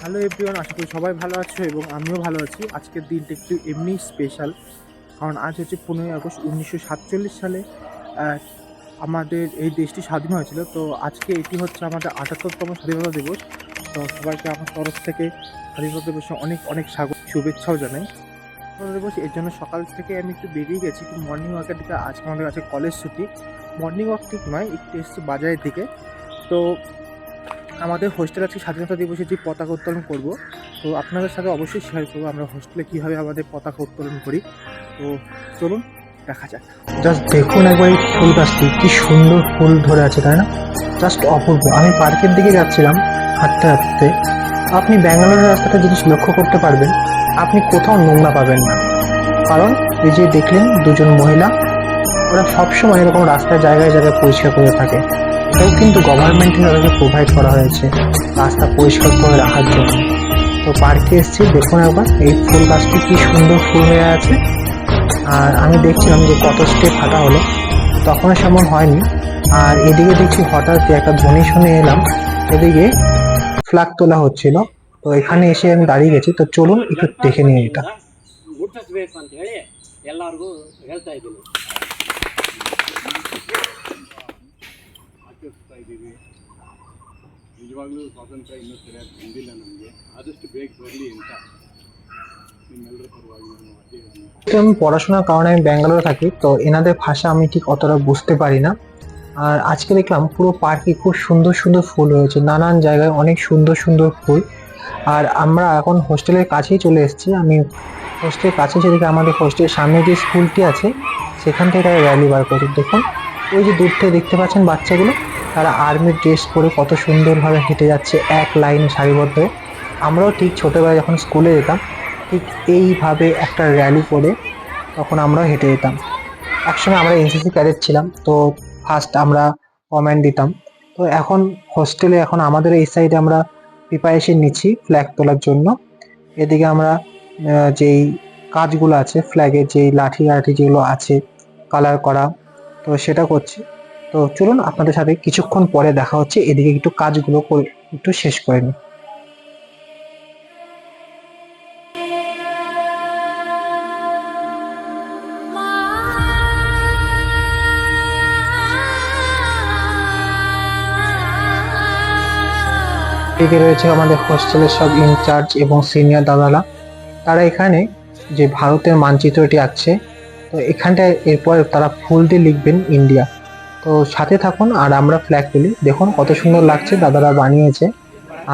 Hello everyone, আশা করি সবাই ভালো আছো এবং আমিও ভালো আছি। আজকের দিনটা একটু এমনি স্পেশাল, কারণ আজ হচ্ছে 15ই আগস্ট 1947 সালে আহ, আমাদের এই দেশটি স্বাধীন হয়েছিল। তো আজকে এটি হচ্ছে আমাদের 78তম স্বাধীনতা দিবস। তো সবাইকে আমার তরফ থেকে স্বাধীনতা দিবসে অনেক অনেক শুভেচ্ছাও জানাই। স্বাধীনতা দিবস এর জন্য সকাল থেকে আমি একটু বেরিয়ে গেছি, একটু মর্নিং ওয়াকের দিকে। আজকে আমাদের কাছে কলেজ ছুটি, মর্নিং ওয়াক ঠিক নয়, একটু এসেছি বাজারের দিকে। তো আমাদের হোস্টেল আজকে স্বাধীনতা দিবসে যে পতাকা উত্তোলন করব, তো আপনাদের সাথে অবশ্যই শেয়ার করবো আমরা হোস্টেলে কীভাবে আমাদের পতাকা উত্তোলন করি। তো চলুন দেখা যাক। জাস্ট দেখুন একবার এই ফুল গাছটি, কি সুন্দর ফুল ধরে আছে, তাই না? জাস্ট অপূর্ব। আমি পার্কের দিকে যাচ্ছিলাম হাঁটতে হাঁটতে। আপনি ব্যাঙ্গালোরের রাস্তাটা যদি লক্ষ্য করতে পারবেন, আপনি কোথাও নোংরা পাবেন না। কারণ এই যে দেখলেন দুজন মহিলা, ওরা সবসময় এরকম রাস্তায় জায়গায় জায়গায় পরিষ্কার করে থাকে। এটাও কিন্তু গভর্নমেন্টের তাদেরকে প্রোভাইড করা হয়েছে রাস্তা পরিষ্কার করে রাখার জন্য। তো পার্কে এসেছি, দেখুন একবার এই ফুল গাছটি কি সুন্দর ফুল হয়ে আছে। আর আমি দেখছিলাম যে কত স্টেপ হাঁটা হলো, তখন সেমন হয়নি। আর এদিকে দেখছি হঠাৎ একটা ধ্বনি শুনে এলাম, এদিকে ফ্ল্যাগ তোলা হচ্ছিল। তো এখানে এসে আমি দাঁড়িয়ে গেছি। তো চলুন একটু দেখে নিই এটা। ಮುಟ್ಟಿಸ್ಬೇಕು ಅಂತ ಹೇಳಿ ಎಲ್ಲರಿಗೂ ಹೇಳ್ತಾ ಇದ್ದೀನಿ. ಆಚರಿಸ್ತಾ ಇದ್ದೀವಿ. ನಿಜವಾಗ್ಲೂ ಸ್ವಾತಂತ್ರ್ಯ ಇನ್ನೂ ಸರಿಯಾಗಿ ಬಂದಿಲ್ಲ ನಮಗೆ, ಆದಷ್ಟು ಬೇಗ ಬರಲಿ ಅಂತ ನಿಮ್ಮೆಲ್ಲರ ಪರವಾಗಿ ನಾನು আমি পড়াশোনার কারণে আমি ব্যাঙ্গালোরে থাকি, তো এনাদের ভাষা আমি ঠিক অতটা বুঝতে পারি না। আর আজকে দেখলাম পুরো পার্কে খুব সুন্দর সুন্দর ফুল হয়েছে, নানান জায়গায় অনেক সুন্দর সুন্দর ফুল। আর আমরা এখন হোস্টেলের কাছেই চলে এসেছি। আমি হোস্টেলের কাছে সেদিকে আমাদের হোস্টেলের সামনে যে স্কুলটি আছে সেখান থেকে তারা র্যালি বার করেছে। দেখুন ওই যে দূর থেকে দেখতে পাচ্ছেন বাচ্চাগুলো, তারা আর্মির ড্রেস পরে কত সুন্দরভাবে হেঁটে যাচ্ছে এক লাইনে সারিবদ্ধ। আমরাও ঠিক ছোটোবেলায় যখন স্কুলে যেতাম, ঠিক এইভাবে একটা র্যালি করে তখন আমরাও হেঁটে যেতাম। একসময় আমরা এনসিসি ক্যাডেট ছিলাম, তো ফার্স্ট আমরা কমান্ড দিতাম। তো এখন হোস্টেলে এখন আমাদের এই সাইডে আমরা প্রিপারেশন নিচ্ছি ফ্ল্যাগ তোলার জন্য। এদিকে আমরা যেই কাজগুলো আছে ফ্ল্যাগের, যেই লাঠি লাঠি যেগুলো আছে কালার করা, তো সেটা করছি। তো চলুন আপনাদের সাথে কিছুক্ষণ পরে দেখা হচ্ছে, এদিকে একটু কাজগুলো একটু শেষ করে নিই। এদিকে রয়েছে আমাদের হোস্টেলের সব ইনচার্জ এবং সিনিয়র দাদারা, তারা এখানে যে ভারতের মানচিত্রটি আছে, তো এখানটায় এরপর তারা ফুল দিয়ে লিখবেন ইন্ডিয়া। তো সাথে থাকুন আর আমরা ফ্ল্যাগ তুলি। দেখুন কত সুন্দর লাগছে, দাদারা বানিয়েছে।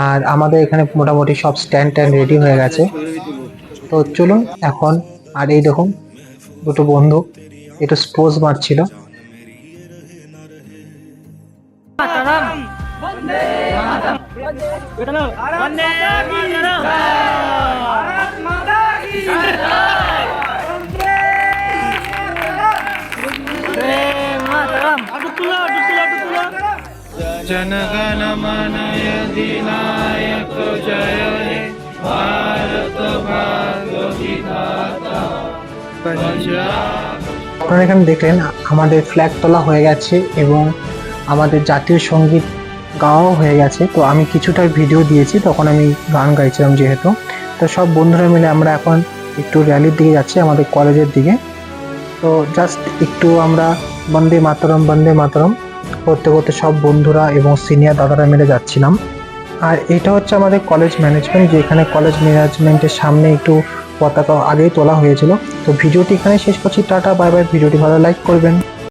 আর আমাদের এখানে মোটামুটি সব স্ট্যান্ড ট্যান্ড রেডি হয়ে গেছে। তো চলুন এখন। আর এই দেখুন দুটো বন্ধু একটু স্পোজ মারছিল। जनगण मन अधिनायक जय हे भारत भाग्य विधाता पंजाब। আপনারা এখানে দেখলেন আমাদের ফ্ল্যাগ তোলা হয়ে গেছে এবং আমাদের জাতীয় সঙ্গীত গাওয়াও হয়ে গেছে। তো আমি কিছুটা ভিডিও দিয়েছি, তখন আমি গান গাইছিলাম যেহেতু। তো সব বন্ধুরা মিলে আমরা এখন একটু র্যালির দিকে যাচ্ছি আমাদের কলেজের দিকে। তো জাস্ট একটু আমরা বন্দে মাতরম বন্দে মাতরম করতে করতে সব বন্ধুরা এবং সিনিয়র দাদারা মিলে যাচ্ছিলাম। আর এটা হচ্ছে আমাদের কলেজ ম্যানেজমেন্ট, যেখানে কলেজ ম্যানেজমেন্টের সামনে একটু পতাকা আগেই তোলা হয়েছিল। তো ভিডিওটি এখানে শেষ করছি, টাটা বাই বাই। ভিডিওটি ভালো লাইক করবেন।